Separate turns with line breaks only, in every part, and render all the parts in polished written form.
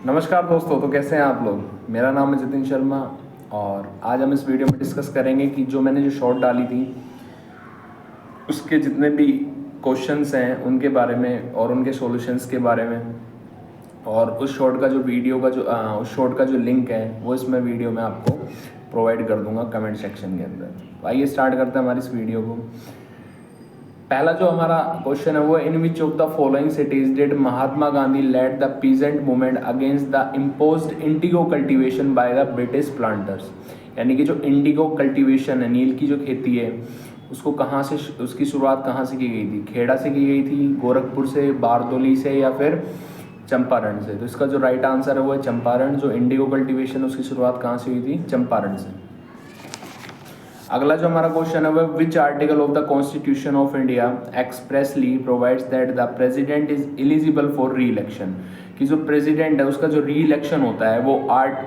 नमस्कार दोस्तों, तो कैसे हैं आप लोग। मेरा नाम है जतिन शर्मा और आज हम इस वीडियो में डिस्कस करेंगे कि जो मैंने शॉर्ट डाली थी उसके जितने भी क्वेश्चंस हैं उनके बारे में और उनके सॉल्यूशंस के बारे में। और उस शॉर्ट का जो वीडियो का जो उस शॉर्ट का जो लिंक है वो इसमें वीडियो में आपको प्रोवाइड कर दूंगा कमेंट सेक्शन के अंदर। तो आइए स्टार्ट करते हैं हमारी इस वीडियो को। पहला जो हमारा क्वेश्चन है वो in which of the following cities did Mahatma Gandhi led the peasant movement against the imposed indigo cultivation by the British planters. यानी कि जो इंडिगो कल्टीवेशन है, नील की जो खेती है, उसको कहाँ से, उसकी शुरुआत कहाँ से की गई थी? खेड़ा से की गई थी, गोरखपुर से, बारदोली से, या फिर चंपारण से? तो इसका जो राइट आंसर है वो है चंपारण। जो इंडिगो कल्टीवेशन उसकी शुरुआत कहाँ से हुई थी? चंपारण से। अगला जो हमारा क्वेश्चन है वो which article of the constitution of India expressly provides that the president is eligible for री इलेक्शन। कि जो प्रेसिडेंट है उसका जो री इलेक्शन होता है वो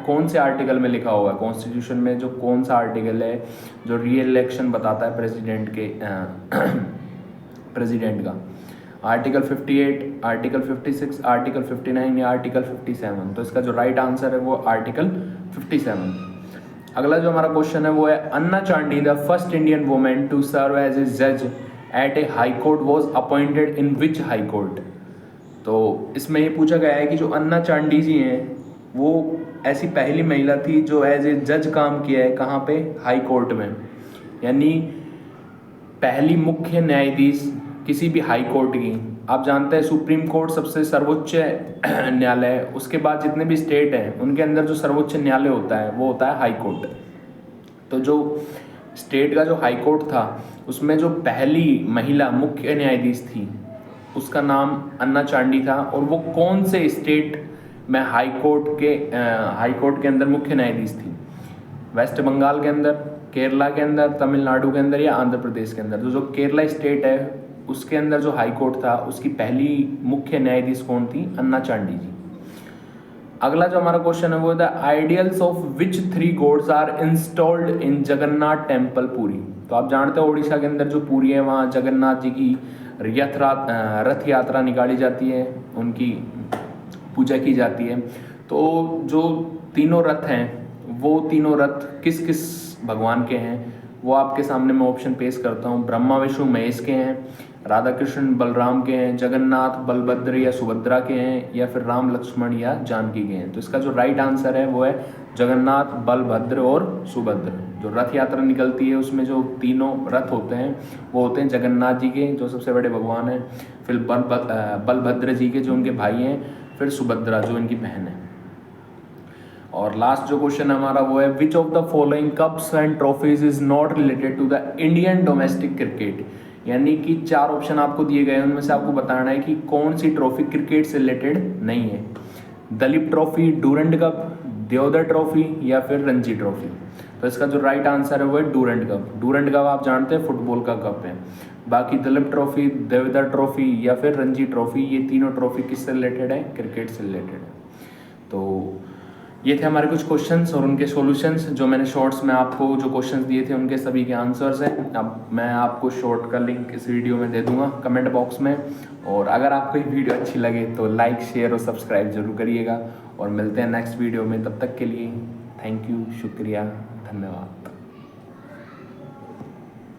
कौन से आर्टिकल में लिखा हुआ है? कॉन्स्टिट्यूशन में जो कौन सा आर्टिकल है जो री इलेक्शन बताता है प्रेसिडेंट के प्रेसिडेंट का? आर्टिकल 58, आर्टिकल 56, आर्टिकल 59 या आर्टिकल 57? तो इसका जो राइट आंसर है वो आर्टिकल 57। अगला जो हमारा क्वेश्चन है वो है Anna Chandy the first Indian women to serve as a जज at a high court was appointed in which high court. तो इसमें ये पूछा गया है कि जो अन्ना चांडी जी हैं वो ऐसी पहली महिला थी जो एज ए जज काम किया है कहाँ पे? हाई कोर्ट में। यानी पहली मुख्य न्यायाधीश किसी भी हाई कोर्ट की। आप जानते हैं सुप्रीम कोर्ट सबसे सर्वोच्च न्यायालय है, उसके बाद जितने भी स्टेट हैं उनके अंदर जो सर्वोच्च न्यायालय होता है वो होता है हाई कोर्ट। तो जो स्टेट का जो हाई कोर्ट था उसमें जो पहली महिला मुख्य न्यायाधीश थी उसका नाम अन्ना चांडी था। और वो कौन से स्टेट में हाई कोर्ट के अंदर मुख्य न्यायाधीश थी? वेस्ट बंगाल के अंदर, केरला के अंदर, तमिलनाडु के अंदर या आंध्र प्रदेश के अंदर? तो जो केरला स्टेट है उसके अंदर जो हाई कोर्ट था उसकी पहली मुख्य न्यायाधीश कौन थी? अन्ना चांडी जी। अगला जो हमारा क्वेश्चन है वो the ideals of which 3 gods are installed in Jagannath temple Puri. तो आप जानते हो उड़ीसा के अंदर जो पुरी है वहाँ जगन्नाथ जी की रथ यात्रा निकाली जाती है, उनकी पूजा की जाती है। तो जो तीनों रथ हैं वो तीनों रथ किस किस भगवान के हैं? वो आपके सामने मैं ऑप्शन पेश करता हूँ। ब्रह्मा विष्णु महेश के हैं, राधा कृष्ण बलराम के हैं, जगन्नाथ बलभद्र या सुभद्रा के हैं, या फिर राम लक्ष्मण या जानकी के हैं? तो इसका जो राइट आंसर है वो है जगन्नाथ, बलभद्र और सुभद्र। जो रथ यात्रा निकलती है उसमें जो तीनों रथ होते हैं वो होते हैं जगन्नाथ जी के जो सबसे बड़े भगवान हैं, फिर बलभद्र जी के जो उनके भाई हैं, फिर सुभद्रा जो इनकी बहन है। और लास्ट जो क्वेश्चन हमारा वो है which of the following cups and trophies is not related to the Indian domestic cricket. यानी कि 4 ऑप्शन आपको दिए गए हैं, उनमें से आपको बताना है कि कौन सी ट्रॉफी क्रिकेट से रिलेटेड नहीं है। Duleep trophy, Durand cup, Deodhar trophy या फिर रणजी ट्रॉफी? तो इसका जो राइट आंसर है वो है डूरंड कप। डूरंड कप आप जानते हैं फुटबॉल का कप है। बाकी दलीप ट्रॉफी, देवधर ट्रॉफी या फिर रणजी ट्रॉफी, ये तीनों ट्रॉफी किससे रिलेटेड है? क्रिकेट से रिलेटेड है। तो ये थे हमारे कुछ क्वेश्चंस और उनके सॉल्यूशंस जो मैंने शॉर्ट्स में आपको जो क्वेश्चंस दिए थे उनके सभी के आंसर्स हैं। अब मैं आपको शॉर्ट का लिंक इस वीडियो में दे दूंगा कमेंट बॉक्स में। और अगर आपको ये वीडियो अच्छी लगे तो लाइक, शेयर और सब्सक्राइब जरूर करिएगा। और मिलते हैं नेक्स्ट वीडियो में, तब तक के लिए थैंक यू, शुक्रिया, धन्यवाद।